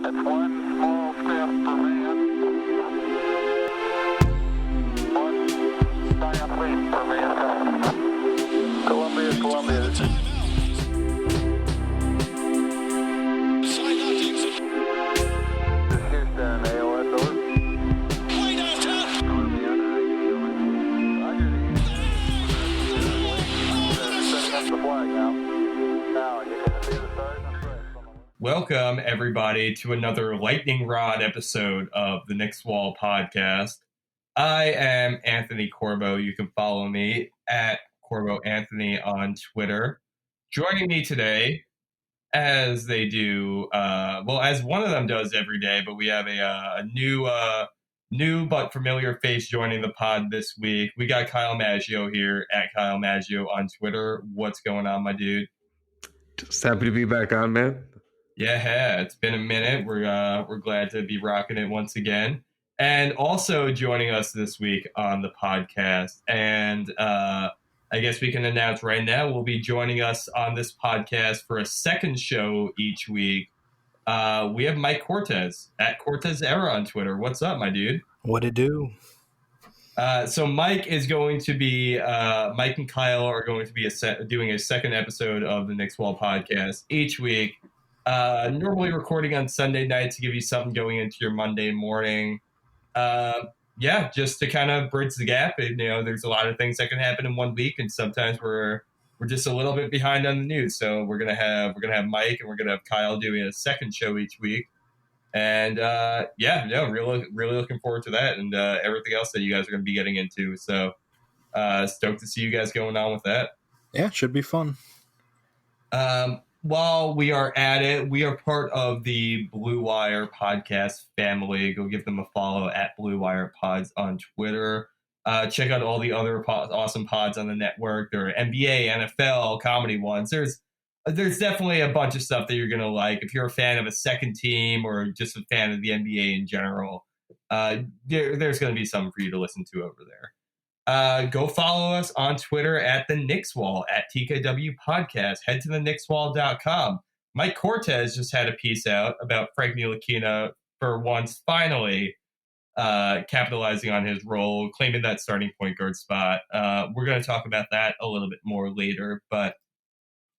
It's one small step for man, one giant leap for mankind. Columbia. This is Houston, AOS over. Setting up the flag now. Now you can see the stars and stripes. Welcome, everybody, to another lightning rod episode of the Knicks Wall Podcast. I am Anthony Corbo. You can follow me at Corbo Anthony on Twitter. Joining me today, as they do, as one of them does every day, but we have a new but familiar face joining the pod this week. We got Kyle Maggio here at Kyle Maggio on Twitter. What's going on, my dude? Just happy to be back on, man. Yeah, it's been a minute. We're glad to be rocking it once again. And also joining us this week on the podcast, and I guess we can announce right now, will be joining us on this podcast for a second show each week. We have Mike Cortez at Cortez Era on Twitter. What's up, my dude? What it do? So Mike is going to be, Mike and Kyle are going to be doing a second episode of the Knicks Wall Podcast each week. Normally recording on Sunday night to give you something going into your Monday morning. Just to kind of bridge the gap. And, there's a lot of things that can happen in 1 week, and sometimes we're just a little bit behind on the news. So we're gonna have Mike and we're gonna have Kyle doing a second show each week. And really looking forward to that and everything else that you guys are gonna be getting into. So stoked to see you guys going on with that. Yeah, should be fun. While we are at it, we are part of the Blue Wire podcast family. Go give them a follow at Blue Wire Pods on Twitter. Check out all the other awesome pods on the network. There are NBA, NFL, comedy ones. There's definitely a bunch of stuff that you're going to like. If you're a fan of a second team or just a fan of the NBA in general, there's going to be something for you to listen to over there. Go follow us on Twitter at the Knicks Wall, at TKW Podcast. Head to the knickswall.com. Mike Cortez just had a piece out about Frank Ntilikina for once finally capitalizing on his role, claiming that starting point guard spot. We're going to talk about that a little bit more later. But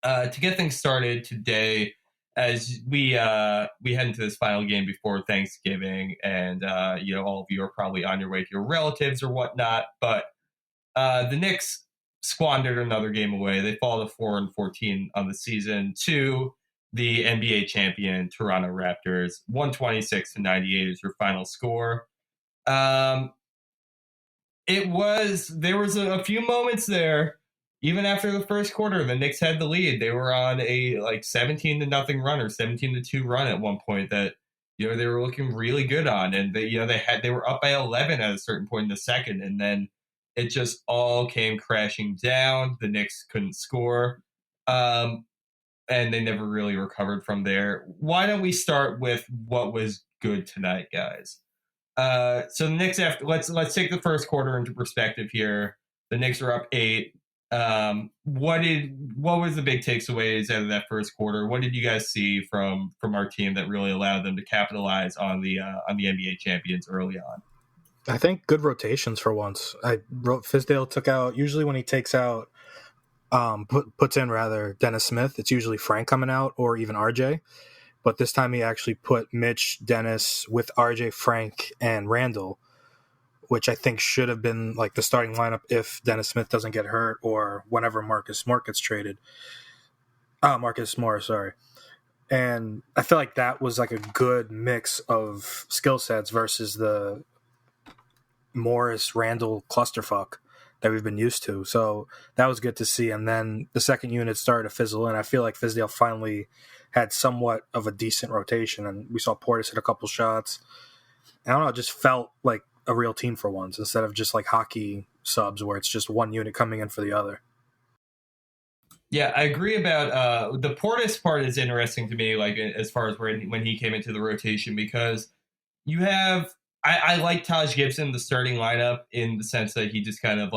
to get things started today, as we head into this final game before Thanksgiving, and all of you are probably on your way to your relatives or whatnot, but the Knicks squandered another game away. They fall to 4-14 on the season to the NBA champion Toronto Raptors. 126-98 is your final score. There was a few moments there. Even after the first quarter, the Knicks had the lead. They were on a 17-0 run or 17-2 run at one point that they were looking really good on, and they were up by 11 at a certain point in the second, and then it just all came crashing down. The Knicks couldn't score, and they never really recovered from there. Why don't we start with what was good tonight, guys? So the Knicks, let's take the first quarter into perspective here. The Knicks are up 8. What was the big takeaways out of that first quarter? What did you guys see from our team that really allowed them to capitalize on the NBA champions early on? I think good rotations for once. Fizdale took out, usually when he takes out, puts in Dennis Smith, it's usually Frank coming out or even RJ. But this time he actually put Mitch, Dennis with RJ, Frank, and Randle, which I think should have been the starting lineup if Dennis Smith doesn't get hurt or whenever Marcus Morris gets traded. Marcus Morris, sorry. And I feel like that was a good mix of skill sets versus the Morris-Randle clusterfuck that we've been used to. So that was good to see. And then the second unit started to fizzle in. I feel like Fizdale finally had somewhat of a decent rotation, and we saw Portis hit a couple shots. I don't know, it just felt like a real team for once instead of just hockey subs where it's just one unit coming in for the other. Yeah, I agree about the Portis part is interesting to me, as far as when he came into the rotation, because you have I like Taj Gibson, the starting lineup, in the sense that he just kind of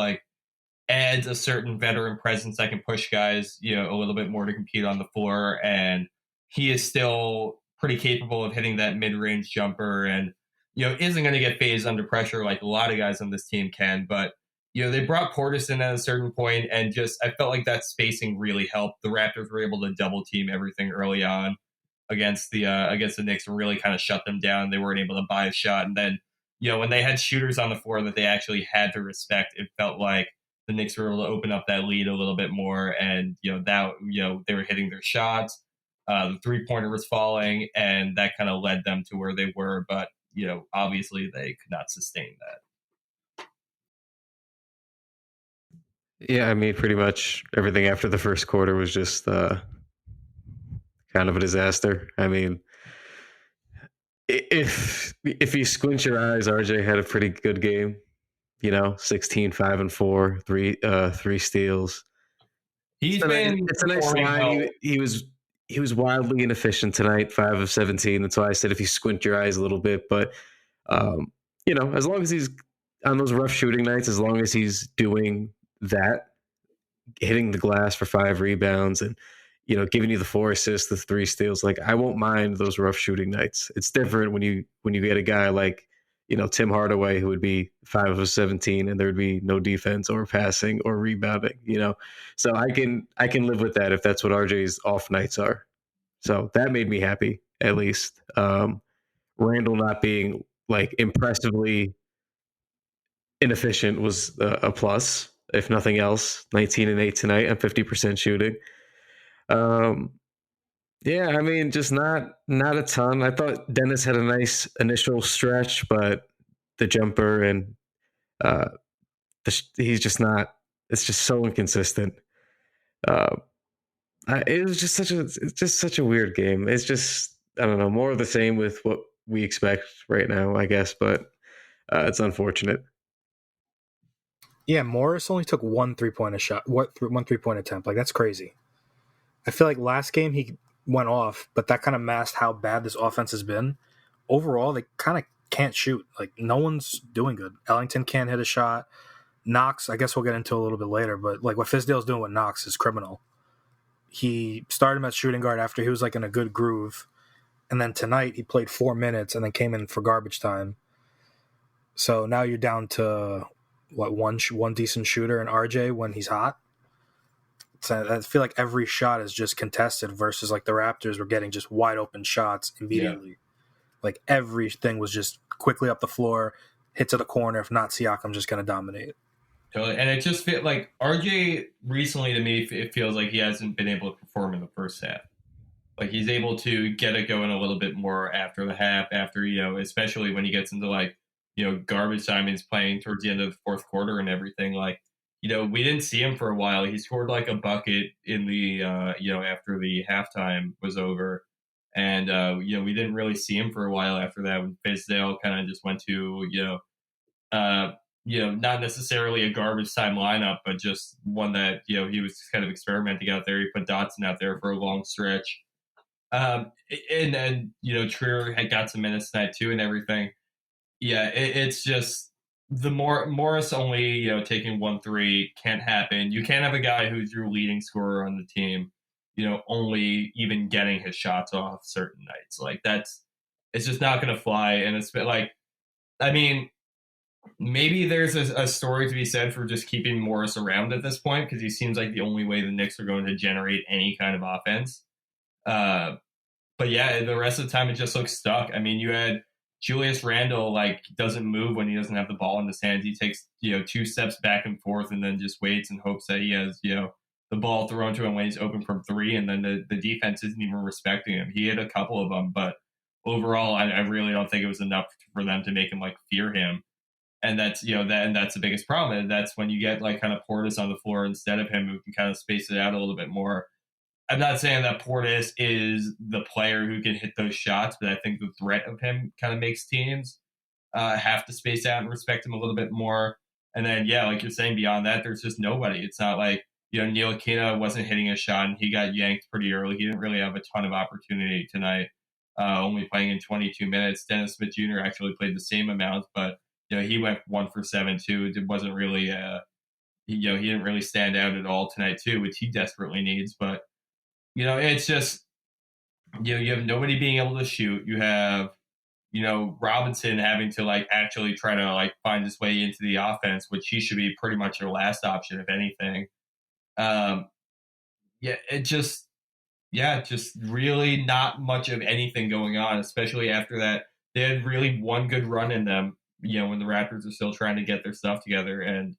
adds a certain veteran presence that can push guys, a little bit more to compete on the floor, and he is still pretty capable of hitting that mid-range jumper and, isn't going to get phased under pressure like a lot of guys on this team can. But, they brought Portis in at a certain point, and just I felt like that spacing really helped. The Raptors were able to double team everything early on against the Knicks and really kind of shut them down. They weren't able to buy a shot. And then, when they had shooters on the floor that they actually had to respect, it felt like the Knicks were able to open up that lead a little bit more. And, they were hitting their shots. The three-pointer was falling, and that kind of led them to where they were. But, obviously they could not sustain that. Yeah, I mean, pretty much everything after the first quarter was just kind of a disaster. I mean, if you squint your eyes, RJ had a pretty good game. 16, 5 and 4, three steals. It's a nice line. He was wildly inefficient tonight, 5 of 17. That's why I said if you squint your eyes a little bit. But as long as he's on those rough shooting nights, as long as he's doing that, hitting the glass for 5 rebounds and giving you the 4 assists, the 3 steals, like I won't mind those rough shooting nights. It's different when you get a guy like Tim Hardaway, who would be 5 of 17 and there would be no defense or passing or rebounding. So I can live with that if that's what RJ's off nights are. So that made me happy, at least. Randle not being like impressively inefficient was a plus, if nothing else. 19 and 8 tonight and 50% shooting. Yeah, I mean, just not a ton. I thought Dennis had a nice initial stretch, but the jumper and he's just not. It's just so inconsistent. It was just such a weird game. It's just, I don't know, more of the same with what we expect right now, I guess. But it's unfortunate. Yeah, Morris only took one 3-point attempt. Like, that's crazy. I feel like last game he went off, but that kind of masked how bad this offense has been. Overall, they kind of can't shoot. Like, no one's doing good. Ellington can't hit a shot. Knox, I guess we'll get into a little bit later, but like what Fizdale's doing with Knox is criminal. He started him at shooting guard after he was like in a good groove, and then tonight he played 4 minutes and then came in for garbage time. So now you're down to one decent shooter in RJ when he's hot. So I feel like every shot is just contested versus like the Raptors were getting just wide open shots immediately. Yeah. Like everything was just quickly up the floor, hit to the corner. If not, Siakam's just going to dominate. Totally. And it just feels like RJ recently, to me, it feels like he hasn't been able to perform in the first half. Like he's able to get it going a little bit more after the half, especially when he gets into garbage time. He's playing towards the end of the fourth quarter and everything. Like, we didn't see him for a while. He scored like a bucket in the, after the halftime was over. And, we didn't really see him for a while after that when Fizdale kind of just went to, not necessarily a garbage time lineup, but just one that, he was kind of experimenting out there. He put Dotson out there for a long stretch. And then, Trier had got some minutes tonight too and everything. Yeah, it's just the Morris only, taking 1-3 can't happen. You can't have a guy who's your leading scorer on the team, only even getting his shots off certain nights. Like it's just not going to fly. And it's been like, I mean, maybe there's a story to be said for just keeping Morris around at this point because he seems like the only way the Knicks are going to generate any kind of offense. But yeah, the rest of the time it just looks stuck. I mean, you had Julius Randle doesn't move when he doesn't have the ball in his hands. He takes 2 steps back and forth and then just waits and hopes that he has the ball thrown to him when he's open from 3, and then the defense isn't even respecting him. He hit a couple of them, but overall, I really don't think it was enough for them to make him fear him. And that's that's the biggest problem. And that's when you get kind of Portis on the floor instead of him, who can kind of space it out a little bit more. I'm not saying that Portis is the player who can hit those shots, but I think the threat of him kind of makes teams have to space out and respect him a little bit more. And then, like you're saying, beyond that, there's just nobody. It's not like, Ntilikina wasn't hitting a shot and he got yanked pretty early. He didn't really have a ton of opportunity tonight, only playing in 22 minutes. Dennis Smith Jr. actually played the same amount, but he went 1 for 7 too. It wasn't really, he didn't really stand out at all tonight too, which he desperately needs. But it's just you have nobody being able to shoot. You have, Robinson having to like actually try to like find his way into the offense, which he should be pretty much your last option, if anything. Just really not much of anything going on, especially after that. They had really one good run in them, when the Raptors are still trying to get their stuff together. And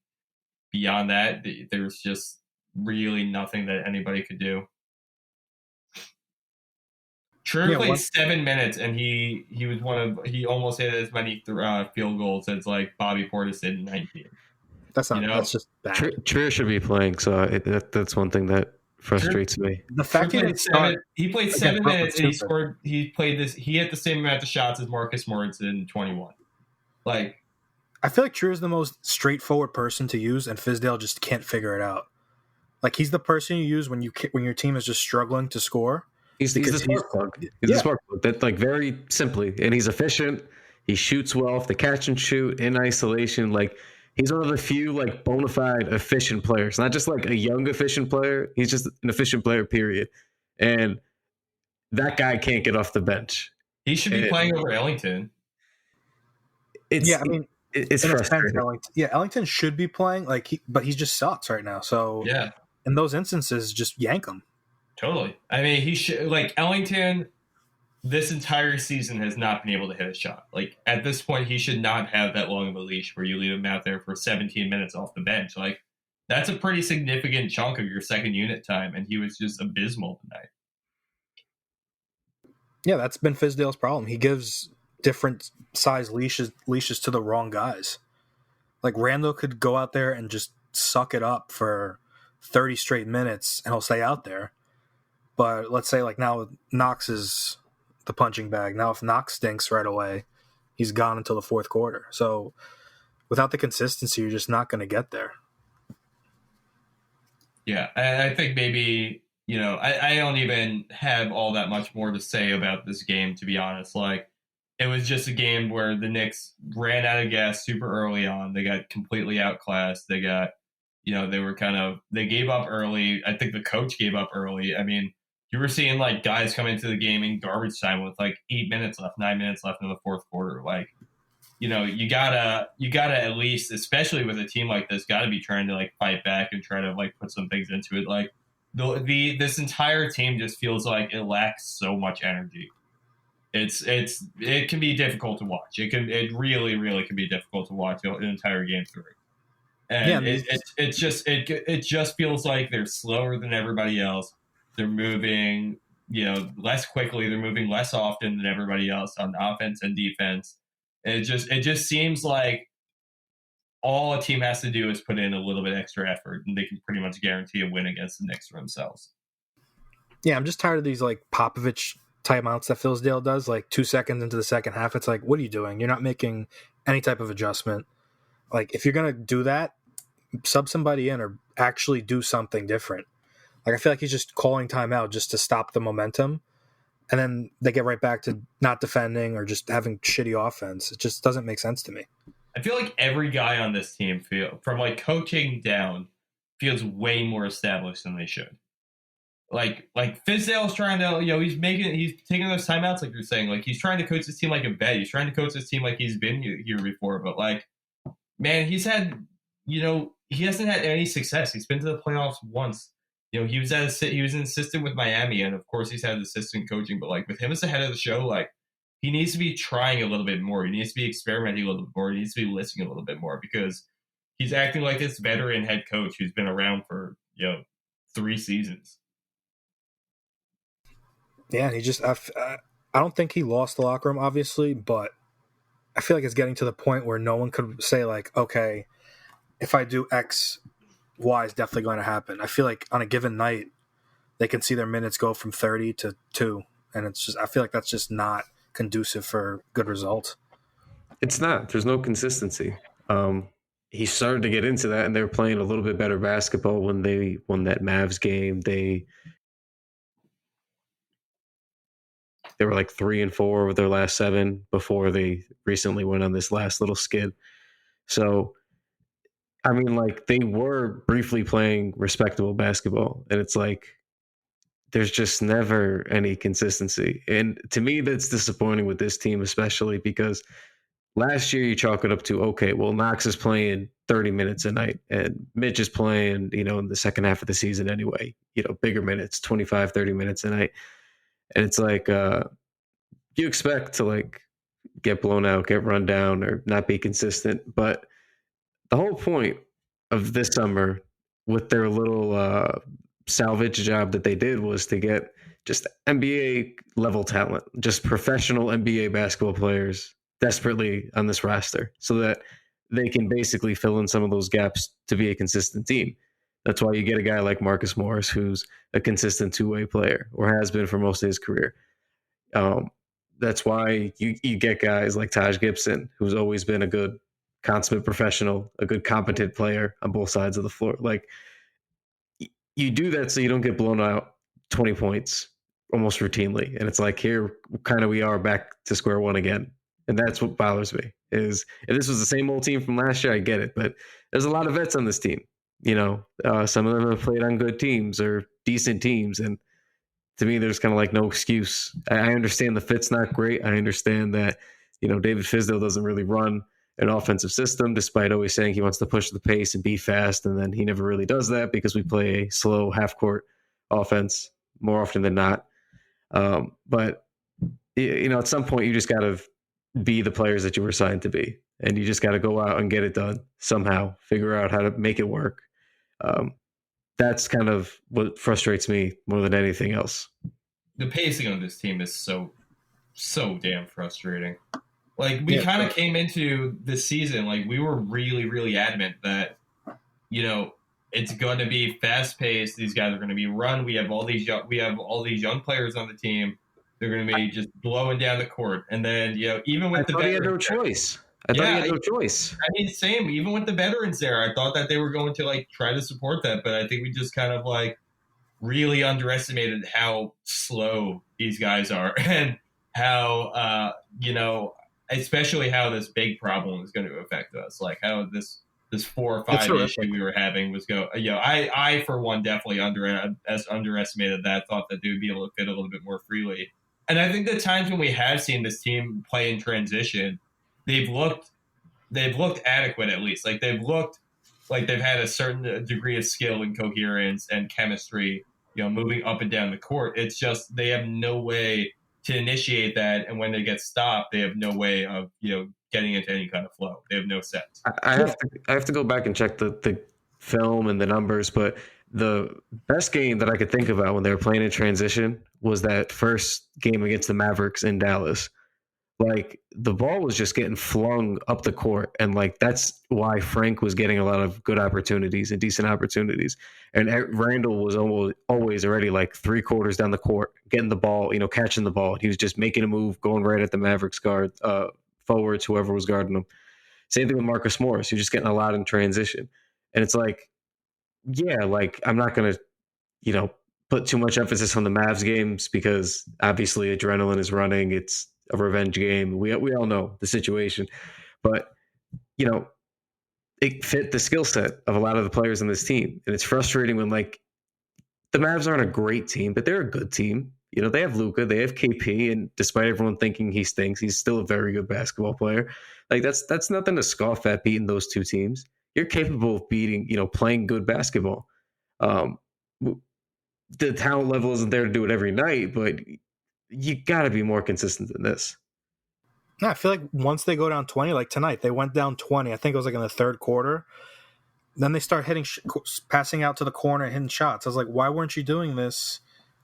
beyond that, there's just really nothing that anybody could do. Schroeder played 7 minutes, and he almost hit as many field goals as like Bobby Portis did in 19. That's not. That's just bad. Trier should be playing, so that's one thing that frustrates me. The fact he played 7 minutes and he scored. He played this. He hit the same amount of shots as Marcus Morris in 21. Like, I feel like Trier is the most straightforward person to use, and Fizdale just can't figure it out. Like, he's the person you use when your team is just struggling to score. He's the spark plug. He's the spark plug. That, like, very simply, and he's efficient. He shoots well off the catch and shoot in isolation. Like, he's one of the few like bona fide efficient players. Not just like a young efficient player. He's just an efficient player. Period. And that guy can't get off the bench. He should be playing over Ellington. It's frustrating. Ellington should be playing but he just sucks right now. So in those instances, just yank him. Totally. I mean, he should Ellington. This entire season has not been able to hit a shot. Like, at this point, he should not have that long of a leash where you leave him out there for 17 minutes off the bench. Like, that's a pretty significant chunk of your second unit time, and he was just abysmal tonight. Yeah, that's been Fizdale's problem. He gives different size leashes to the wrong guys. Like, Randle could go out there and just suck it up for 30 straight minutes, and he'll stay out there. But let's say, like, now Knox is the punching bag. Now, if Knox stinks right away, he's gone until the fourth quarter. So without the consistency, you're just not going to get there. Yeah, I think maybe, I don't even have all that much more to say about this game, to be honest. Like, it was just a game where the Knicks ran out of gas super early on. They got completely outclassed. They got, they gave up early. I think the coach gave up early. I mean, you were seeing like guys come into the game in garbage time with like 9 minutes left in the fourth quarter. Like, you gotta at least, especially with a team like this, gotta be trying to like fight back and try to like put some things into it. Like, this entire team just feels like it lacks so much energy. It can be difficult to watch. It really, really can be difficult to watch an entire game through. And it just feels like they're slower than everybody else. They're moving, less quickly. They're moving less often than everybody else on offense and defense. It just seems like all a team has to do is put in a little bit extra effort, and they can pretty much guarantee a win against the Knicks for themselves. Yeah, I'm just tired of these like Popovich timeouts that Fizdale does. Like 2 seconds into the second half, it's like, what are you doing? You're not making any type of adjustment. Like, if you're gonna do that, sub somebody in or actually do something different. Like, I feel like he's just calling timeout just to stop the momentum, and then they get right back to not defending or just having shitty offense. It just doesn't make sense to me. I feel like every guy on this team, from like coaching down, feels way more established than they should. Like Fizdale's trying to, he's taking those timeouts, like you're saying. Like, he's trying to coach this team like a vet. He's trying to coach this team like he's been here before. But like, man, he hasn't had any success. He's been to the playoffs once. He was an assistant with Miami, and of course he's had assistant coaching. But like, with him as the head of the show, like, he needs to be trying a little bit more. He needs to be experimenting a little bit more. He needs to be listening a little bit more, because he's acting like this veteran head coach who's been around for 3 seasons. Yeah, he just I don't think he lost the locker room, obviously, but I feel like it's getting to the point where no one could say like, okay, if I do X, Y is definitely going to happen. I feel like on a given night, they can see their minutes go from 30 to 2, and it's just, I feel like that's just not conducive for good results. It's not. There's no consistency. He started to get into that, and they were playing a little bit better basketball when they won that Mavs game. They were like 3-4 with their last 7 before they recently went on this last little skid. So, I mean, like, they were briefly playing respectable basketball, and it's like there's just never any consistency. And to me, that's disappointing with this team, especially because last year you chalk it up to, okay, well, Knox is playing 30 minutes a night and Mitch is playing, in the second half of the season anyway, bigger minutes, 25, 30 minutes a night. And it's like, you expect to like get blown out, get run down, or not be consistent. But the whole point of this summer with their little salvage job that they did was to get just NBA level talent, just professional NBA basketball players desperately on this roster so that they can basically fill in some of those gaps to be a consistent team. That's why you get a guy like Marcus Morris, who's a consistent two-way player or has been for most of his career. That's why you get guys like Taj Gibson, who's always been a good consummate professional, a good competent player on both sides of the floor. Like, you do that so you don't get blown out 20 points almost routinely. And it's like, here kind of we are back to square one again. And that's what bothers me is if this was the same old team from last year, I get it. But there's a lot of vets on this team. Some of them have played on good teams or decent teams. And to me, there's kind of like no excuse. I understand the fit's not great. I understand that, David Fizdale doesn't really run an offensive system, despite always saying he wants to push the pace and be fast. And then he never really does that because we play a slow half-court offense more often than not. But, at some point, you just got to be the players that you were assigned to be. And you just got to go out and get it done somehow, figure out how to make it work. That's kind of what frustrates me more than anything else. The pacing on this team is so damn frustrating. Like, we kind of came into the season, like, we were really, really adamant that, it's going to be fast-paced. These guys are going to be run. We have all these young players on the team. They're going to be just blowing down the court. And then, even with the veterans, he had no choice. I thought he had no choice. I mean, same. Even with the veterans there, I thought that they were going to, like, try to support that. But I think we just kind of, like, really underestimated how slow these guys are and how, especially how this big problem is going to affect us. Like, how this 4 or 5 issue we were having was I for one definitely underestimated that. Thought that they would be able to fit a little bit more freely. And I think the times when we have seen this team play in transition, they've looked adequate at least. Like, they've looked like they've had a certain degree of skill and coherence and chemistry, moving up and down the court. It's just they have no way to initiate that, and when they get stopped, they have no way of getting into any kind of flow. They have no sense. I have to go back and check the film and the numbers, but the best game that I could think about when they were playing in transition was that first game against the Mavericks in Dallas. Like, the ball was just getting flung up the court, and like that's why Frank was getting a lot of good opportunities and decent opportunities. And Randle was always already like 3/4 down the court, getting the ball, catching the ball. He was just making a move, going right at the Mavericks guard, forwards, whoever was guarding them. Same thing with Marcus Morris. He was just getting a lot in transition. And it's like, yeah, like, I'm not going to, put too much emphasis on the Mavs games because obviously adrenaline is running. It's a revenge game. We all know the situation, but it fit the skill set of a lot of the players on this team. And it's frustrating when like the Mavs aren't a great team, but they're a good team. They have Luka, they have KP, and despite everyone thinking he stinks, he's still a very good basketball player. Like, that's nothing to scoff at beating those two teams. You're capable of beating, playing good basketball. The talent level isn't there to do it every night, but you got to be more consistent than this. Yeah, I feel like once they go down 20, like tonight, they went down 20. I think it was like in the third quarter. Then they start passing out to the corner, hitting shots. I was like, why weren't you doing this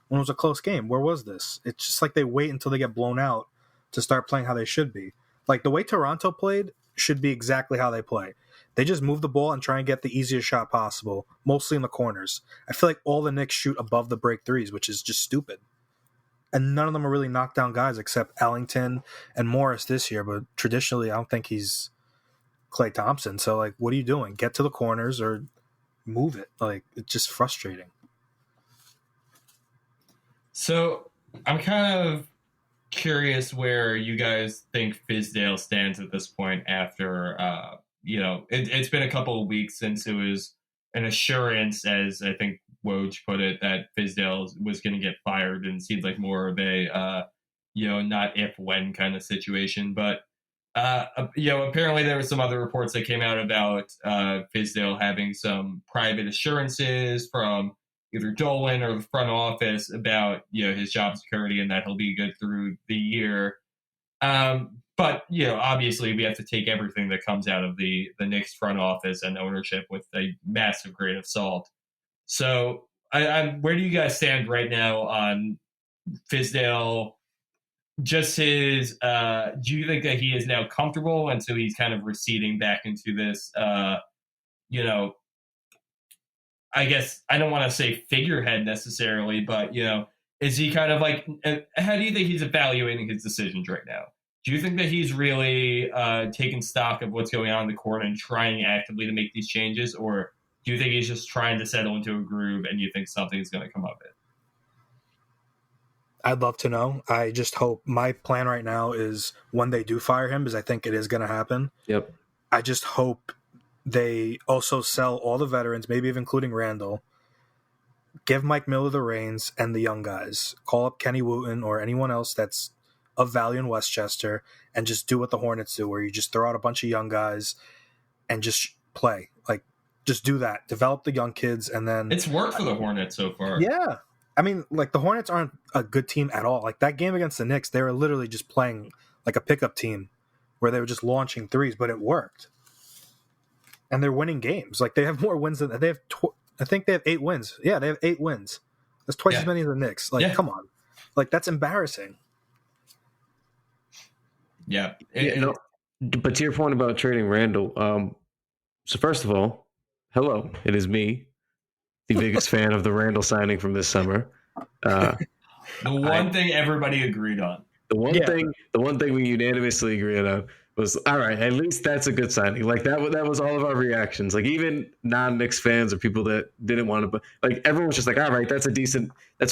when it was a close game? Where was this? It's just like they wait until they get blown out to start playing how they should be. Like, the way Toronto played should be exactly how they play. They just move the ball and try and get the easiest shot possible, mostly in the corners. I feel like all the Knicks shoot above the break threes, which is just stupid. And none of them are really knockdown guys except Ellington and Morris this year. But traditionally, I don't think he's Klay Thompson. So, like, what are you doing? Get to the corners or move it. Like, it's just frustrating. So I'm kind of curious where you guys think Fizdale stands at this point after, it's been a couple of weeks since it was an assurance, as I think Woj put it, that Fizdale was going to get fired, and it seems like more of a not if when kind of situation. But apparently there were some other reports that came out about Fizdale having some private assurances from either Dolan or the front office about his job security and that he'll be good through the year. But obviously we have to take everything that comes out of the Knicks front office and ownership with a massive grain of salt. So where do you guys stand right now on Fizdale? Just his, do you think that he is now comfortable and so he's kind of receding back into this, I guess I don't want to say figurehead necessarily, but, is he kind of like, how do you think he's evaluating his decisions right now? Do you think that he's really taking stock of what's going on in the court and trying actively to make these changes? Or do you think he's just trying to settle into a groove and you think something's going to come of it? I'd love to know. I just hope my plan right now is when they do fire him, because I think it is going to happen. Yep. I just hope they also sell all the veterans, maybe even including Randle, give Mike Miller the reins and the young guys. Call up Kenny Wooten or anyone else that's of value in Westchester and just do what the Hornets do, where you just throw out a bunch of young guys and just play. Like, just do that. Develop the young kids, and then... It's worked for the Hornets so far. Yeah. I mean, like, the Hornets aren't a good team at all. Like, that game against the Knicks, they were literally just playing like a pickup team where they were just launching threes, but it worked. And they're winning games. Like, they have more wins than... They have I think they have 8 wins. Yeah, they have 8 wins. That's twice as many as the Knicks. Like, come on. Like, that's embarrassing. Yeah. But to your point about trading Randle, so first of all, hello, it is me, the biggest fan of the Randle signing from this summer. The one thing everybody agreed on. The one thing we unanimously agreed on was, all right, at least that's a good signing. Like, that was all of our reactions. Like, even non-Knicks fans or people that didn't want to, but like, everyone was just like, all right, that's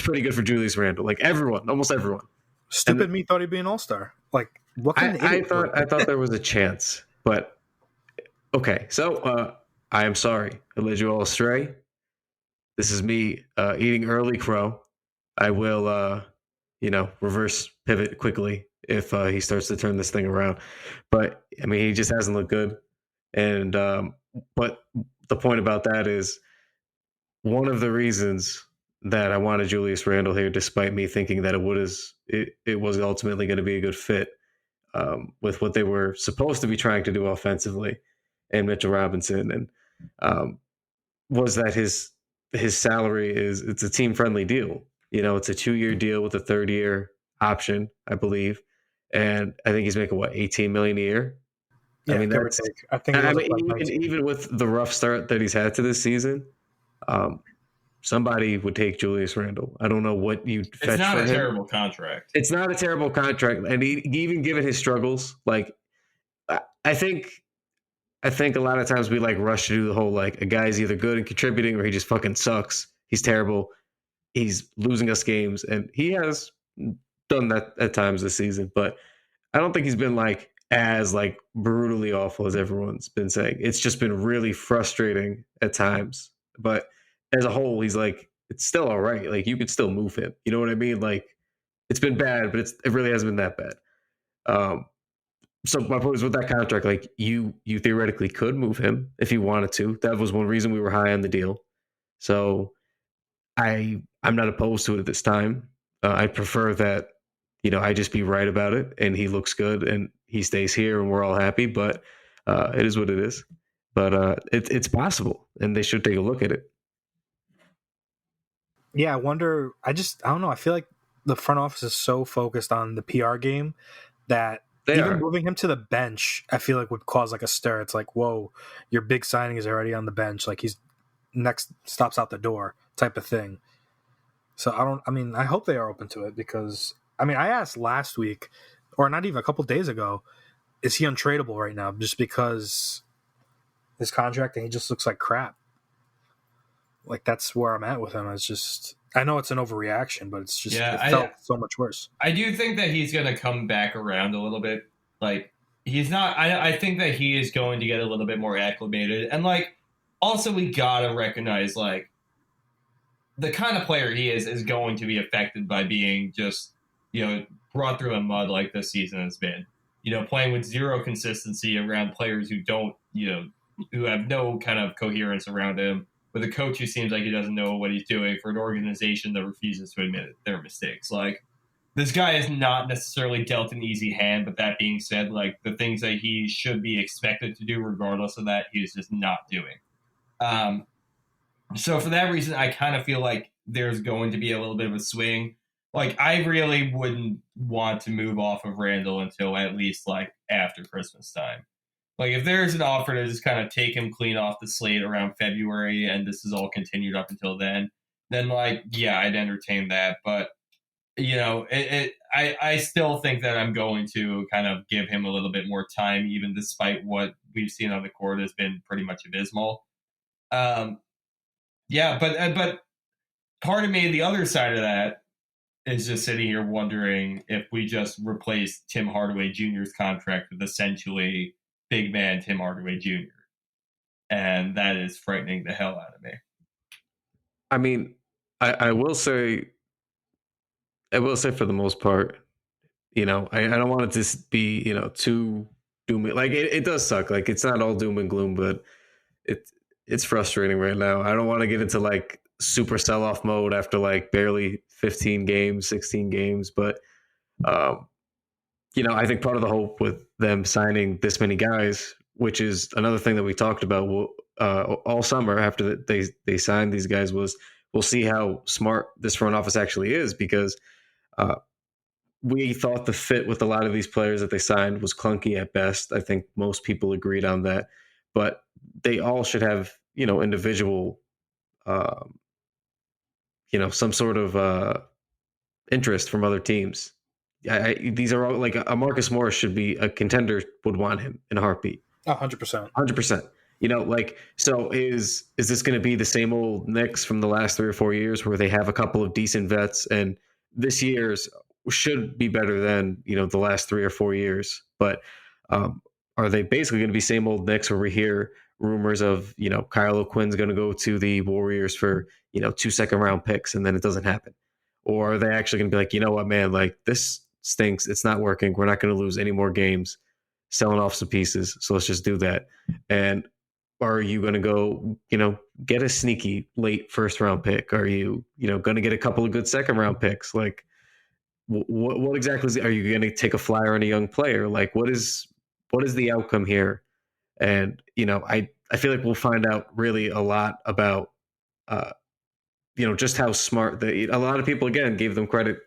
pretty good for Julius Randle. Like, almost everyone. Stupid me thought he'd be an all-star. Like, what kind of idiot? I thought there was a chance, but okay. So I am sorry. I led you all astray. This is me eating early crow. I will, reverse pivot quickly if he starts to turn this thing around. But I mean, he just hasn't looked good. And but the point about that is one of the reasons that I wanted Julius Randle here, despite me thinking that it was ultimately going to be a good fit with what they were supposed to be trying to do offensively, and Mitchell Robinson, and was that his salary it's a team friendly deal. It's a 2-year deal with a 3rd-year option, I believe, and I think he's making $18 million a year. Yeah, I mean, that's. I think even with the rough start that he's had to this season. Somebody would take Julius Randle. I don't know what you'd fetch for him. It's not a terrible contract. It's not a terrible contract. And even given his struggles, like, I think a lot of times we like rush to do the whole, like, a guy's either good and contributing or he just fucking sucks. He's terrible. He's losing us games. And he has done that at times this season. But I don't think he's been like as like brutally awful as everyone's been saying. It's just been really frustrating at times. But as a whole, he's like, it's still all right. Like, you could still move him. You know what I mean? Like, it's been bad, but it really hasn't been that bad. So my point is, with that contract, like, you theoretically could move him if you wanted to. That was one reason we were high on the deal. So I'm not opposed to it at this time. I prefer that, I just be right about it and he looks good and he stays here and we're all happy, but it is what it is. But it's possible, and they should take a look at it. Yeah, I wonder. I don't know. I feel like the front office is so focused on the PR game that moving him to the bench, I feel like would cause like a stir. It's like, whoa, your big signing is already on the bench. Like, he's next stops out the door type of thing. So I hope they are open to it, because I asked last week, or not even a couple days ago, is he untradeable right now? Just because his contract and he just looks like crap. Like, that's where I'm at with him. It's just, I know it's an overreaction, but it's just, it felt so much worse. I do think that he's going to come back around a little bit. Like, he's not, I think that he is going to get a little bit more acclimated. And, like, also we got to recognize, like, the kind of player he is going to be affected by being just, brought through the mud like this season has been. Playing with zero consistency around players who don't, who have no kind of coherence around him, with a coach who seems like he doesn't know what he's doing, for an organization that refuses to admit their mistakes. Like, this guy is not necessarily dealt an easy hand, but that being said, like, the things that he should be expected to do regardless of that, he's just not doing. So for that reason, I kind of feel like there's going to be a little bit of a swing. Like, I really wouldn't want to move off of Randle until at least, like, after Christmas time. Like, if there's an offer to just kind of take him clean off the slate around February and this is all continued up until then, like, yeah, I'd entertain that. But, I still think that I'm going to kind of give him a little bit more time, even despite what we've seen on the court has been pretty much abysmal. Yeah, but part of me, the other side of that, is just sitting here wondering if we just replace Tim Hardaway Jr.'s contract with essentially big man Tim Hardaway Jr. And that is frightening the hell out of me. I mean, I will say for the most part, I don't want it to be, too doom. Like, it does suck. Like, it's not all doom and gloom, but it's frustrating right now. I don't want to get into like super sell-off mode after like barely 15 games, 16 games. But, I think part of the hope with them signing this many guys, which is another thing that we talked about all summer after they signed these guys, was we'll see how smart this front office actually is, because we thought the fit with a lot of these players that they signed was clunky at best. I think most people agreed on that. But they all should have, individual, some sort of interest from other teams. These are all like a Marcus Morris should be a contender, would want him in a heartbeat. 100%. 100%. So is this going to be the same old Knicks from the last 3 or 4 years where they have a couple of decent vets, and this year's should be better than, the last 3 or 4 years? But are they basically going to be same old Knicks where we hear rumors of, Kyle O'Quinn's going to go to the Warriors for, 2 second-round picks, and then it doesn't happen? Or are they actually going to be like, you know what, man, like, this stinks. It's not working. We're not going to lose any more games selling off some pieces, so let's just do that. And are you going to go, get a sneaky late first-round pick? Are you, going to get a couple of good second-round picks? Like, what exactly are you going to take a flyer on a young player? Like, what is the outcome here? And, I feel like we'll find out really a lot about, just how smart a lot of people, again, gave them credit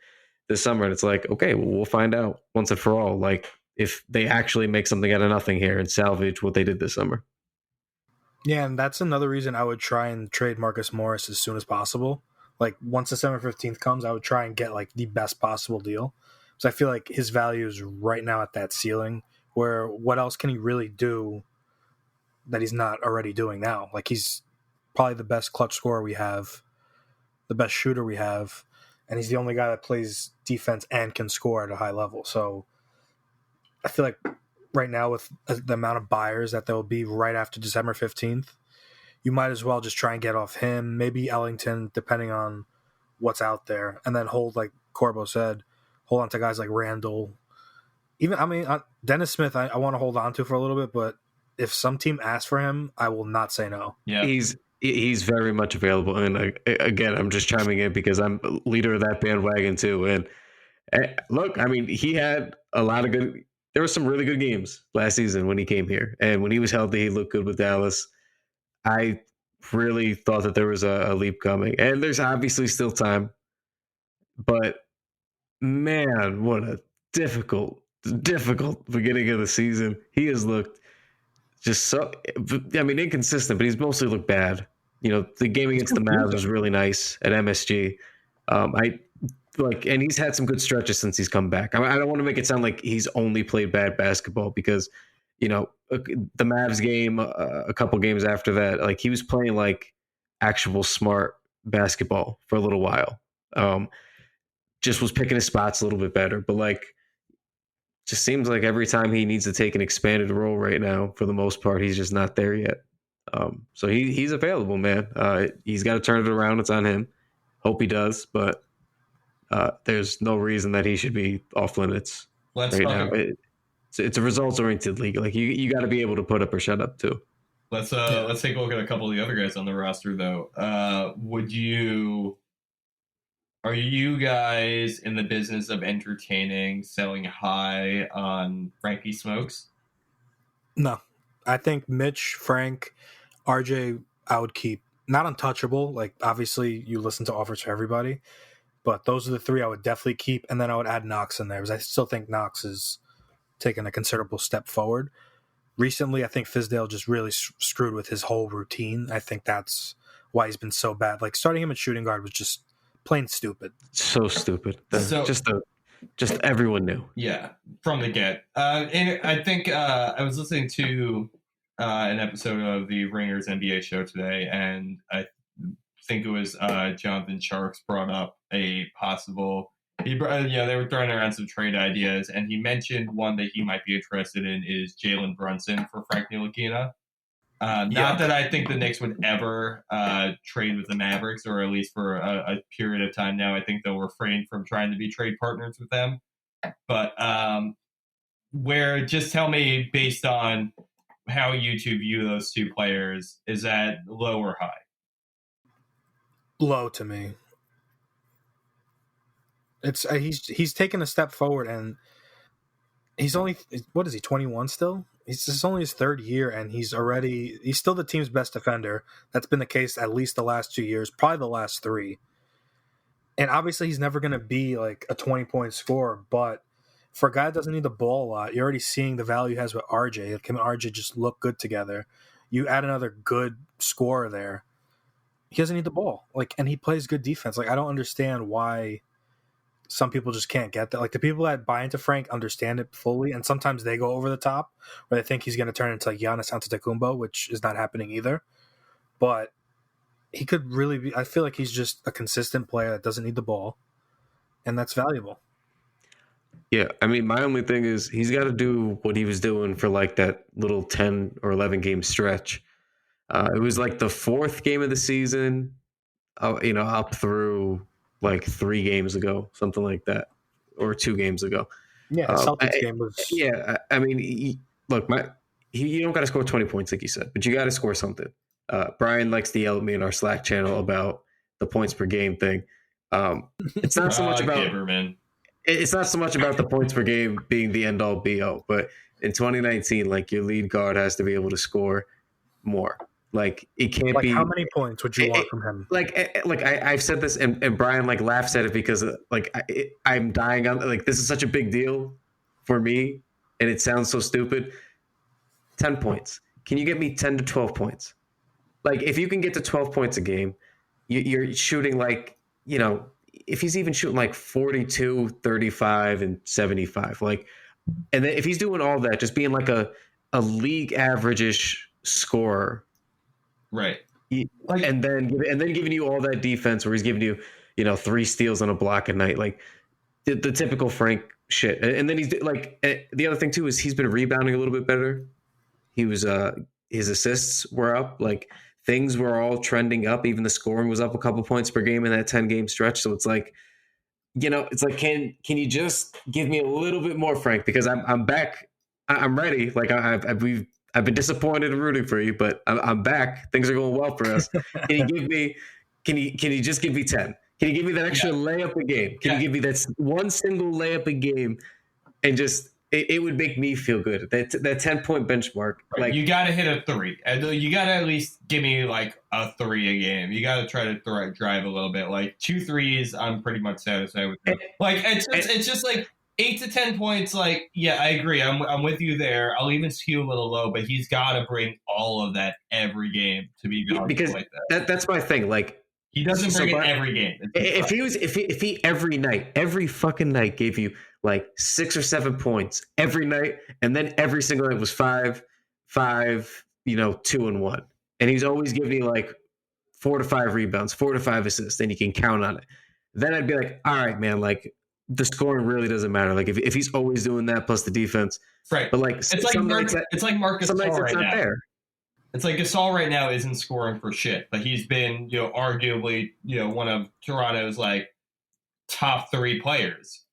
this summer. And it's like, okay, well, we'll find out once and for all, like, if they actually make something out of nothing here and salvage what they did this summer. Yeah, and that's another reason I would try and trade Marcus Morris as soon as possible. Like, once December 15th comes, I would try and get like the best possible deal. So I feel like his value is right now at that ceiling where what else can he really do that he's not already doing now? Like, he's probably the best clutch scorer we have, the best shooter we have, and he's the only guy that plays defense and can score at a high level. So I feel like right now, with the amount of buyers that there will be right after December 15th, you might as well just try and get off him, maybe Ellington, depending on what's out there, and then hold, like Corbo said, hold on to guys like Randle. Even, Dennis Smith, I want to hold on to for a little bit, but if some team asks for him, I will not say no. Yeah, he's very much available. And again, I'm just chiming in because I'm leader of that bandwagon too. And look, he had a lot of good. There were some really good games last season when he came here, and when he was healthy, he looked good with Dallas. I really thought that there was a leap coming, and there's obviously still time. But man, what a difficult beginning of the season. He has looked just so, inconsistent, but he's mostly looked bad. The game against the Mavs was really nice at MSG. And he's had some good stretches since he's come back. I don't want to make it sound like he's only played bad basketball, because, the Mavs game, a couple games after that, like, he was playing like actual smart basketball for a little while. Just was picking his spots a little bit better, but like, just seems like every time he needs to take an expanded role right now, for the most part, he's just not there yet. So he's available, man. He's got to turn it around. It's on him. Hope he does, but there's no reason that he should be off limits right now. It's a results-oriented league. Like you got to be able to put up or shut up too. Let's take a look at a couple of the other guys on the roster, though. Are you guys in the business of entertaining, selling high on Frankie Smokes? No. I think Mitch, Frank, RJ, I would keep. Not untouchable. Like, obviously, you listen to offers for everybody. But those are the three I would definitely keep. And then I would add Knox in there because I still think Knox is taking a considerable step forward. Recently, I think Fizdale just really screwed with his whole routine. I think that's why he's been so bad. Like, starting him at shooting guard was just plain stupid. So stupid. Just everyone knew. Yeah, from the get. And I think I was listening to an episode of the Ringers NBA show today, and I think it was Jonathan Sharks brought up a possible. They were throwing around some trade ideas, and he mentioned one that he might be interested in is Jalen Brunson for Frank Ntilikina. Not that I think the Knicks would ever trade with the Mavericks, or at least for a period of time now. I think they'll refrain from trying to be trade partners with them. But just tell me, based on how you two view those two players, is that low or high? Low to me. It's he's taken a step forward, and he's only, what is he, 21 still? This is only his third year, and he's still the team's best defender. That's been the case at least the last 2 years, probably the last 3. And obviously he's never going to be like a 20-point scorer, but for a guy that doesn't need the ball a lot, you're already seeing the value he has with RJ. Like, him and RJ just look good together. You add another good scorer there, he doesn't need the ball. Like, and he plays good defense. Like, I don't understand why some people just can't get that. Like, the people that buy into Frank understand it fully, and sometimes they go over the top where they think he's going to turn into like Giannis Antetokounmpo, which is not happening either. But he could really be. I feel like he's just a consistent player that doesn't need the ball, and that's valuable. Yeah, I mean, my only thing is he's got to do what he was doing for like that little 10 or 11 game stretch. It was like the 4th game of the season, up through like 3 games ago, something like that, or 2 games ago. Yeah, Celtics game was. Yeah, I mean, you don't got to score 20 points like you said, but you got to score something. Brian likes to yell at me in our Slack channel about the points per game thing. It's not so much about It's not so much about the points per game being the end all be all, but in 2019, like, your lead guard has to be able to score more. Like, it can't be. How many points would you want from him? I've said this, and Brian like laughs at it because I'm dying on, like, this is such a big deal for me, and it sounds so stupid. 10 points. Can you get me 10 to 12 points? Like, if you can get to 12 points a game, you're shooting like, if he's even shooting like 42, 35, and 75, like, and then if he's doing all that, just being like a league average-ish scorer, right? And then giving you all that defense where he's giving you, 3 steals on a block a night, like the typical Frank shit. And then he's like, the other thing too is he's been rebounding a little bit better. He was his assists were up, like, things were all trending up. Even the scoring was up a couple points per game in that 10-game stretch. So it's like, can you just give me a little bit more, Frank? Because I'm back. I'm ready. Like, I've been disappointed and rooting for you, but I'm back. Things are going well for us. Can you just give me 10? Can you give me that extra layup a game? Can you give me that one single layup a game, and just it would make me feel good. That 10-point benchmark. Right. Like, you got to hit a 3. You got to at least give me like a 3 a game. You got to try to drive a little bit. Like 2 threes, I'm pretty much satisfied with that. Like, it's just like 8 to 10 points. Like, yeah, I agree. I'm with you there. I'll even skew a little low, but he's got to bring all of that every game to be valuable, because like that. That's my thing. Like, he doesn't bring it every game. If he every fucking night gave you like 6 or 7 points every night, and then every single night was 5, 2 and 1, and he's always giving you like 4 to 5 rebounds, 4 to 5 assists, and you can count on it. Then I'd be like, all right, man, like, the scoring really doesn't matter. Like, if he's always doing that plus the defense, right? But like, it's like Marcus Paul right now. It's like Gasol right now isn't scoring for shit, but he's been, arguably, one of Toronto's like top 3 players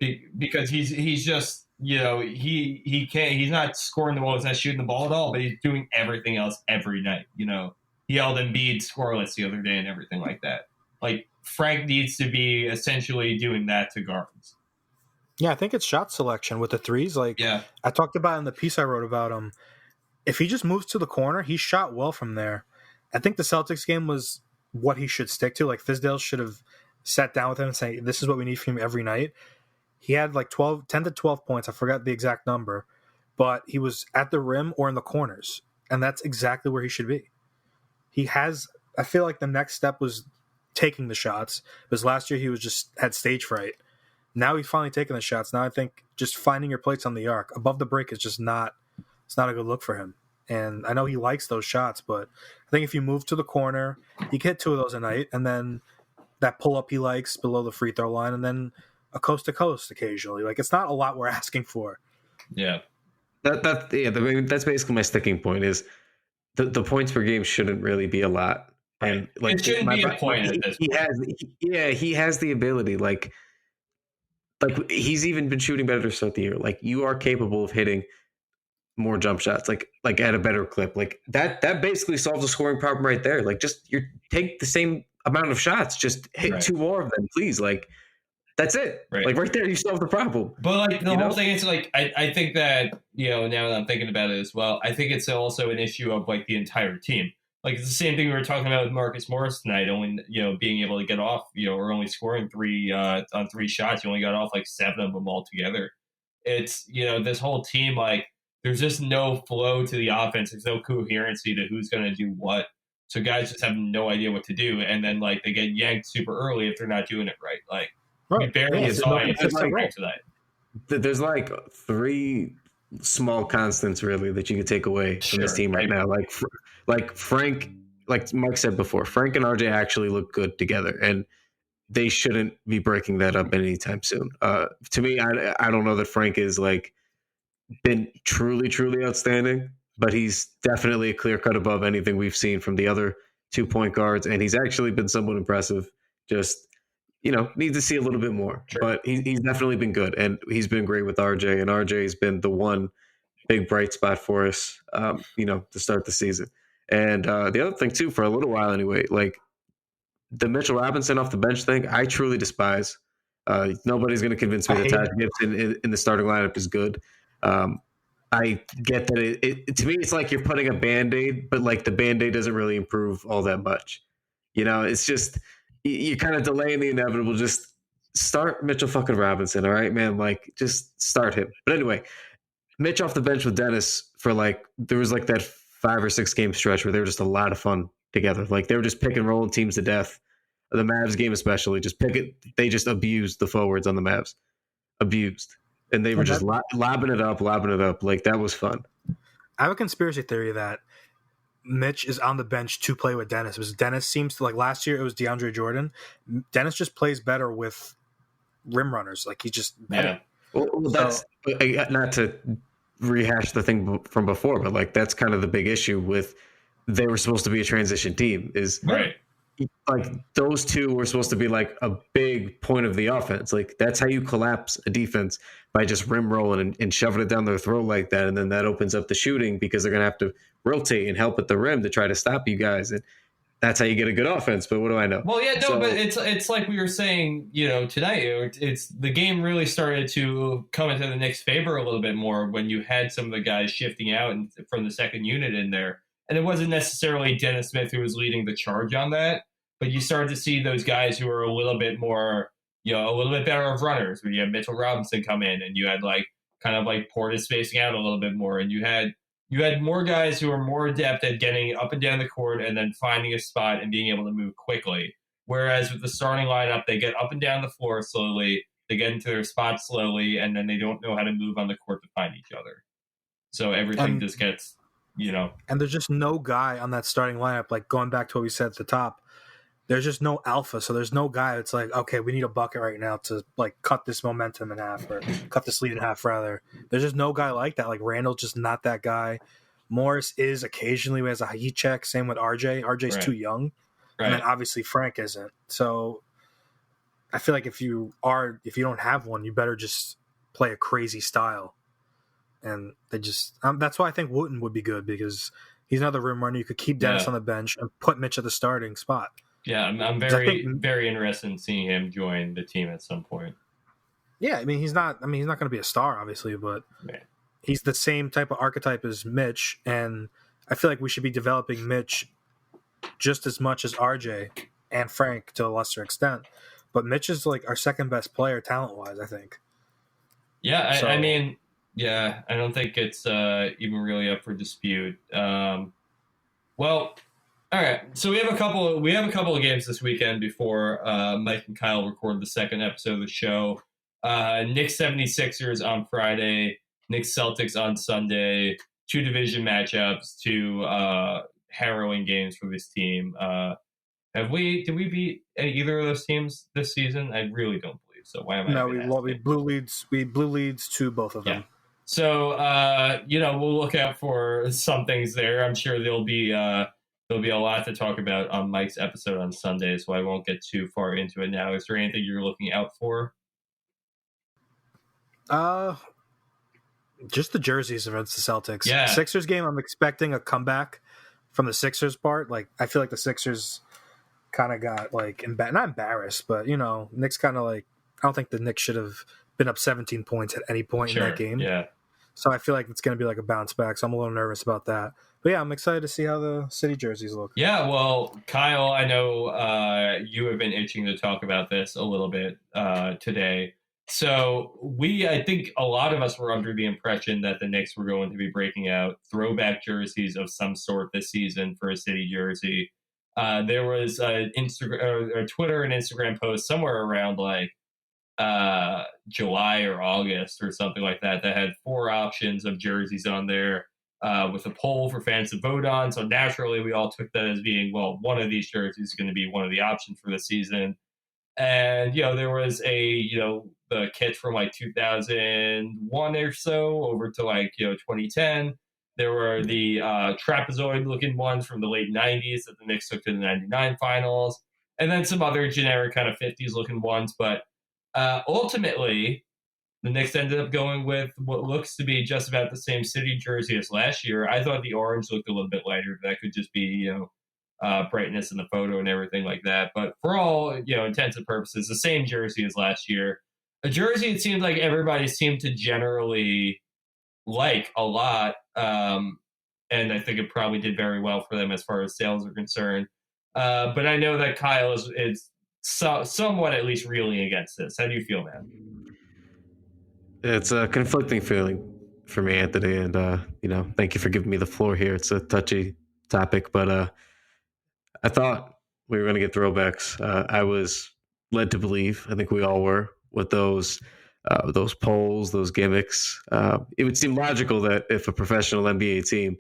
because he's just, he's not scoring the ball, he's not shooting the ball at all, but he's doing everything else every night. He held Embiid scoreless the other day and everything like that. Like Frank needs to be essentially doing that to guards. Yeah, I think it's shot selection with the threes. Like, yeah. I talked about in the piece I wrote about him. If he just moves to the corner, he shot well from there. I think the Celtics game was what he should stick to. Like, Fizdale should have sat down with him and say, this is what we need from him every night. He had like 10 to 12 points. I forgot the exact number. But he was at the rim or in the corners. And that's exactly where he should be. I feel like the next step was taking the shots. Because last year he had stage fright. Now he's finally taking the shots. Now I think just finding your plates on the arc above the break is just not a good look for him. And I know he likes those shots, but I think if you move to the corner, you get 2 of those a night, and then that pull up he likes below the free throw line, and then a coast to coast occasionally. Like, it's not a lot we're asking for. Yeah. That's basically my sticking point is the points per game shouldn't really be a lot. And like it shouldn't be a point at this point. He has the ability. Like he's even been shooting better to start the year. Like, you are capable of hitting more jump shots, like at a better clip. Like that basically solves the scoring problem right there. Like, just take the same amount of shots, just hit 2 more of them, please. Like, that's it. Right. Like, right there, you solve the problem. But like the whole thing is like, I think that, now that I'm thinking about it as well, I think it's also an issue of like the entire team. Like, it's the same thing we were talking about with Marcus Morris tonight, only, being able to get off, or only scoring 3 on 3 shots. You only got off like 7 of them altogether. It's, this whole team, like, there's just no flow to the offense. There's no coherency to who's going to do what. So guys just have no idea what to do. And then, like, they get yanked super early if they're not doing it right. Like, we barely saw it tonight. There's like 3 small constants, really, that you could take away from this team right now. Like Frank, like Mike said before, Frank and RJ actually look good together. And they shouldn't be breaking that up anytime soon. To me, I don't know that Frank is, like, been truly outstanding, but he's definitely a clear cut above anything we've seen from the other 2 point guards, and he's actually been somewhat impressive. Just, need to see a little bit more. Sure. But he's definitely been good, and he's been great with RJ, and RJ has been the one big bright spot for us, to start the season. And the other thing too, for a little while anyway, like the Mitchell Robinson off the bench thing, I truly despise. Nobody's going to convince me that Taj Gibson in the starting lineup is good. I get that it to me, it's like you're putting a Band-Aid, but like the Band-Aid doesn't really improve all that much. It's just, you're kind of delaying the inevitable. Just start Mitchell fucking Robinson. All right, man. Like, just start him. But anyway, Mitch off the bench with Dennis for there was like that 5 or 6 game stretch where they were just a lot of fun together. Like, they were just pick and rolling teams to death. The Mavs game especially, they just abused the forwards on the Mavs. Abused. And they were just lobbing it up. Like, that was fun. I have a conspiracy theory that Mitch is on the bench to play with Dennis. Because Dennis seems to, like, last year it was DeAndre Jordan. Dennis just plays better with rim runners. Like, he's just better. Yeah. Well, that's not to rehash the thing from before, but like, that's kind of the big issue with, they were supposed to be a transition team, is right. Like, those 2 were supposed to be like a big point of the offense. Like, that's how you collapse a defense, by just rim rolling and shoving it down their throat like that. And then that opens up the shooting, because they're going to have to rotate and help at the rim to try to stop you guys. And that's how you get a good offense. But what do I know? Well, yeah, no, but it's like we were saying, tonight, it's the game really started to come into the Knicks' favor a little bit more when you had some of the guys shifting out from the second unit in there. And it wasn't necessarily Dennis Smith who was leading the charge on that, but you started to see those guys who were a little bit more, a little bit better of runners. When you had Mitchell Robinson come in, and you had like kind of like Portis spacing out a little bit more, and you had more guys who were more adept at getting up and down the court and then finding a spot and being able to move quickly. Whereas with the starting lineup, they get up and down the floor slowly, they get into their spots slowly, and then they don't know how to move on the court to find each other. So everything just gets, And there's just no guy on that starting lineup, like going back to what we said at the top. There's just no alpha, so there's no guy that's like, okay, we need a bucket right now to like cut this momentum in half, or cut this lead in half rather. There's just no guy like that. Like, Randle's just not that guy. Morris is occasionally has a heat check. Same with RJ. RJ's Right. too young, Right. and then obviously Frank isn't. So I feel like if you don't have one, you better just play a crazy style. And they just that's why I think Wooten would be good, because he's another room runner. You could keep Dennis on the bench and put Mitch at the starting spot. Yeah, I'm very interested in seeing him join the team at some point. Yeah, he's not going to be a star, obviously, but he's the same type of archetype as Mitch, and I feel like we should be developing Mitch just as much as RJ and Frank to a lesser extent. But Mitch is like our second best player talent-wise, I think. Yeah, I mean, yeah, I don't think it's even really up for dispute. Well, all right. So we have a couple of games this weekend before Mike and Kyle record the second episode of the show. Knicks 76ers on Friday, Knicks Celtics on Sunday. Two division matchups, two harrowing games for this team. Did we beat either of those teams this season? I really don't believe so. Why am I? No, we blew leads to both of them. Yeah. So we'll look out for some things there. I'm sure there'll be a lot to talk about on Mike's episode on Sunday, so I won't get too far into it now. Is there anything you're looking out for? Just the jerseys against the Celtics. Yeah. Sixers game, I'm expecting a comeback from the Sixers part. Like, I feel like the Sixers kind of got like not embarrassed, but Knicks kind of like, I don't think the Knicks should have been up 17 points at any point in that game. Yeah. So I feel like it's going to be like a bounce back. So I'm a little nervous about that. But yeah, I'm excited to see how the city jerseys look. Yeah, well, Kyle, I know you have been itching to talk about this a little bit today. So I think a lot of us were under the impression that the Knicks were going to be breaking out throwback jerseys of some sort this season for a city jersey. There was a Twitter and Instagram post somewhere around like July or August or something like that had 4 options of jerseys on there with a poll for fans to vote on. So naturally, we all took that as being, well, one of these jerseys is going to be one of the options for the season. And, there was the kit from like 2001 or so over to like, 2010. There were the trapezoid looking ones from the late 90s that the Knicks took to the 99 finals. And then some other generic kind of 50s looking ones. But ultimately, the Knicks ended up going with what looks to be just about the same city jersey as last year. I thought the orange looked a little bit lighter. That could just be, brightness in the photo and everything like that. But for all, intents and purposes, the same jersey as last year. A jersey it seemed like everybody seemed to generally like a lot. And I think it probably did very well for them as far as sales are concerned. But I know that Kyle is somewhat at least reeling against this. How do you feel, man? It's a conflicting feeling for me, Anthony. And, thank you for giving me the floor here. It's a touchy topic, but I thought we were going to get throwbacks. I was led to believe, I think we all were, with those polls, those gimmicks. It would seem logical that if a professional NBA team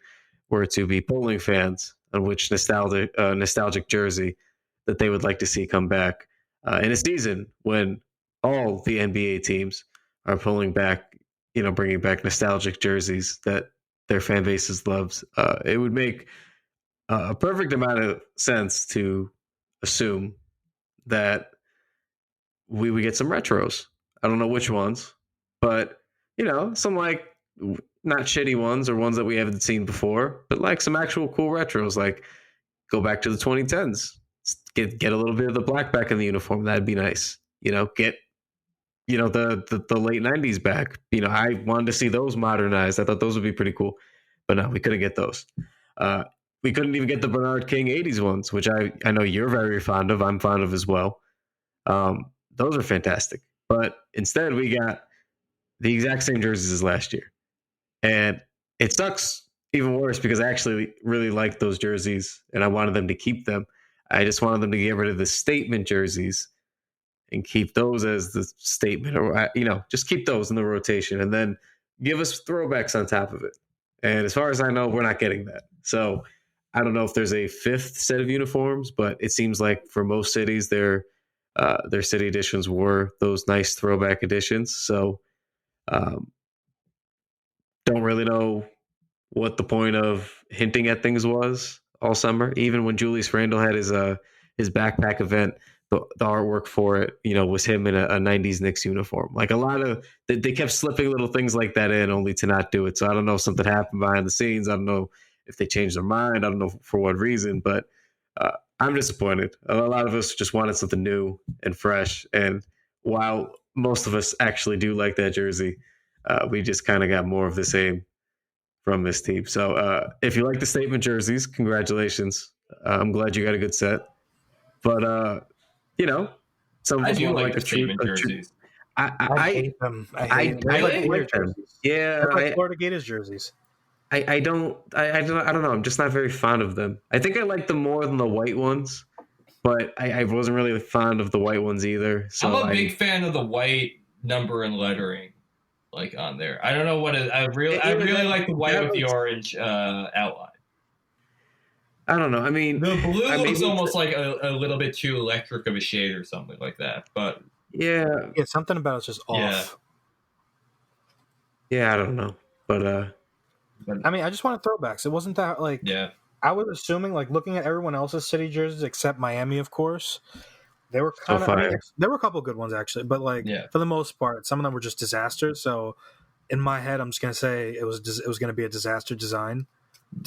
were to be polling fans on which nostalgic jersey that they would like to see come back in a season when all the NBA teams are pulling back, bringing back nostalgic jerseys that their fan bases loves. It would make a perfect amount of sense to assume that we would get some retros. I don't know which ones, but some like not shitty ones or ones that we haven't seen before, but like some actual cool retros, like go back to the 2010s, get a little bit of the black back in the uniform. That'd be nice. Get the late 90s back. I wanted to see those modernized. I thought those would be pretty cool, but no, we couldn't get those. We couldn't even get the Bernard King 80s ones, which I know you're very fond of. I'm fond of as well. Those are fantastic. But instead, we got the exact same jerseys as last year. And it sucks even worse because I actually really liked those jerseys and I wanted them to keep them. I just wanted them to get rid of the statement jerseys and keep those as the statement, or just keep those in the rotation and then give us throwbacks on top of it. And as far as I know, we're not getting that. So I don't know if there's a 5th set of uniforms, but it seems like for most cities, their city editions were those nice throwback editions. So don't really know what the point of hinting at things was all summer. Even when Julius Randle had his backpack event, the artwork for it, was him in a 90s Knicks uniform. Like a lot of they kept slipping little things like that in, only to not do it. So I don't know if something happened behind the scenes. I don't know if they changed their mind. I don't know for what reason, but I'm disappointed. A lot of us just wanted something new and fresh. And while most of us actually do like that jersey, we just kind of got more of the same from this team. So if you like the statement jerseys, congratulations. I'm glad you got a good set. But some of I us do want like a the statement jerseys. I hate them. I like them. Yeah, I like Florida Gators jerseys. I don't know. I'm just not very fond of them. I think I like them more than the white ones, but I wasn't really fond of the white ones either. So I'm a big fan of the white number and lettering, like on there. I don't know what it. I really like the white with the orange outline. I don't know. I mean, the blue looks almost like a little bit too electric of a shade or something like that. But yeah, something about it's just off. Yeah, I don't know, but I mean, I just want throwbacks. It wasn't that like. Yeah. I was assuming, like, looking at everyone else's city jerseys except Miami, of course, they were kind of. There were a couple good ones actually, but like for the most part, some of them were just disasters. So, in my head, I'm just gonna say it was going to be a disaster design.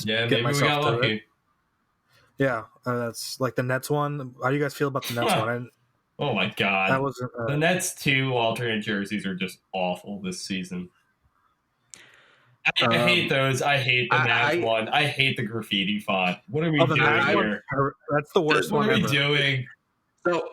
Yeah, maybe we got lucky. Yeah, that's like the Nets one. How do you guys feel about the Nets one? Oh my god, that was the Nets 2 alternate jerseys are just awful this season. I hate those. I hate the Mavs one. I hate the graffiti font. What are we doing here? That's the worst one. What are we doing?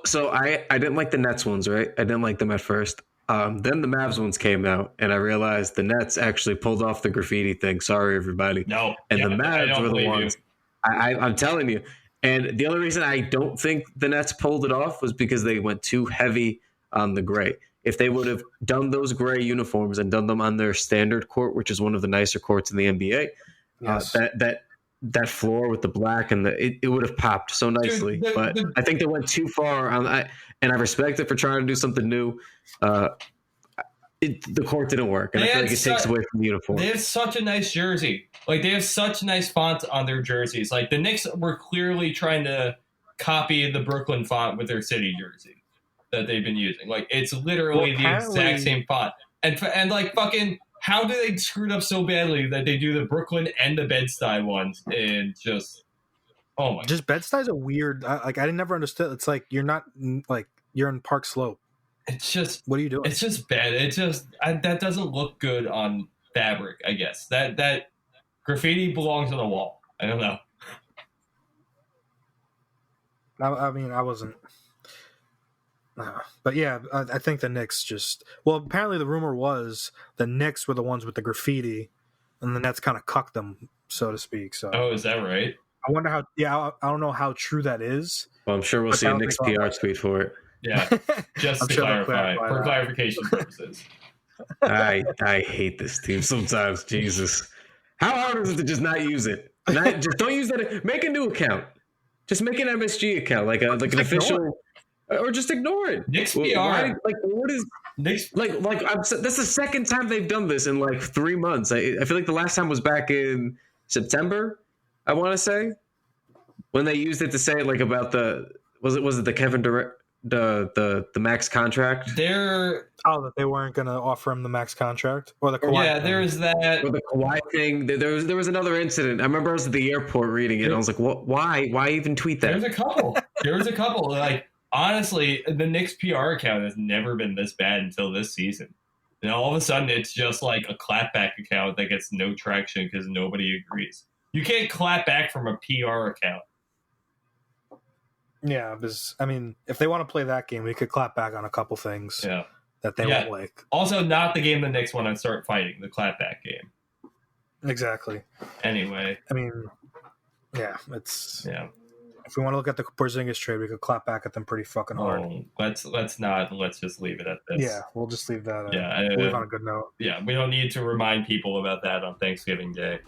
So I didn't like the Nets ones, right? I didn't like them at first. Then the Mavs ones came out, and I realized the Nets actually pulled off the graffiti thing. Sorry, everybody. No. And the Mavs were the ones. I'm telling you. And the only reason I don't think the Nets pulled it off was because they went too heavy on the gray. If they would have done those gray uniforms and done them on their standard court, which is one of the nicer courts in the NBA, that floor with the black and it would have popped so nicely. But I think they went too far on that, and I respect it for trying to do something new. The court didn't work, and I feel like it takes away from the uniform. They have such a nice jersey. Like, they have such nice fonts on their jerseys. Like, the Knicks were clearly trying to copy the Brooklyn font with their city jersey that they've been using. Like, it's literally the exact same font. And like, fucking, how do they screw it up so badly that they do the Brooklyn and the Bed-Stuy ones and just, oh my. Just Bed-Stuy's a weird, I never understood. It's like, you're not, like, you're in Park Slope. It's just, what are you doing? It's just bad. It just, that doesn't look good on fabric, I guess. That graffiti belongs on the wall. I don't know. I mean, I wasn't. But yeah, I think the Knicks just... Well, apparently the rumor was the Knicks were the ones with the graffiti, and the Nets kind of cucked them, so to speak. So. Oh, is that right? I wonder how... Yeah, I don't know how true that is. Well, I'm sure we'll see a Knicks PR tweet for it. Yeah, just to clarify, for clarification purposes. I hate this team sometimes. Jesus. How hard is it to just not use it? Just don't use that. Make a new account. Just make an MSG account, like an official... Or just ignore it. Knicks PR. What is Knicks? That's the second time they've done this in like 3 months. I feel like the last time was back in September. I want to say when they used it to say like about the was it the Kevin Durant the max contract? That they weren't going to offer him the max contract or the Kawhi. Yeah, there's that. Or the Kawhi thing. There was another incident. I remember I was at the airport reading it. And I was like, what? Why even tweet that? There was a couple. Like. Honestly, the Knicks PR account has never been this bad until this season. And all of a sudden, it's just like a clapback account that gets no traction because nobody agrees. You can't clap back from a PR account. Yeah, because, I mean, if they want to play that game, we could clap back on a couple things that they won't like. Also, not the game the Knicks want to start fighting, the clapback game. Exactly. Anyway. I mean, it's... Yeah. If we want to look at the Porzingis trade, we could clap back at them pretty fucking hard. Let's not. Let's just leave it at this. Yeah, we'll just leave that. We'll leave on a good note. Yeah, we don't need to remind people about that on Thanksgiving Day.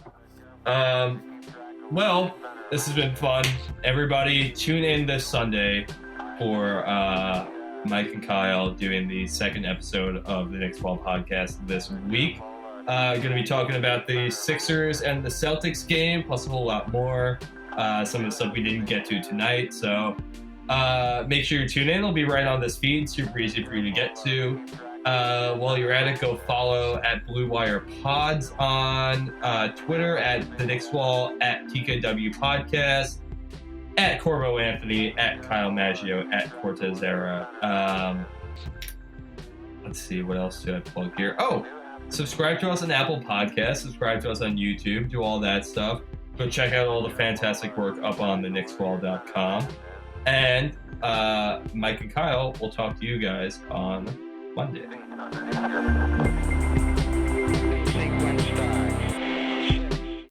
Well, this has been fun. Everybody, tune in this Sunday for Mike and Kyle doing the second episode of the Knicks Wall Podcast this week. Going to be talking about the Sixers and the Celtics game, plus a whole lot more. Some of the stuff we didn't get to tonight. So make sure you tune in. It'll be right on this feed. Super easy for you to get to. While you're at it, go follow at Blue Wire Pods on Twitter, at the Knicks Wall, at TKW Podcast, at Corbo Anthony, at Kyle Maggio, at Cortez Era. Let's see, what else do I plug here? Oh, subscribe to us on Apple Podcasts, subscribe to us on YouTube, do all that stuff. Go check out all the fantastic work up on the knickswall.com. And Mike and Kyle will talk to you guys on Monday.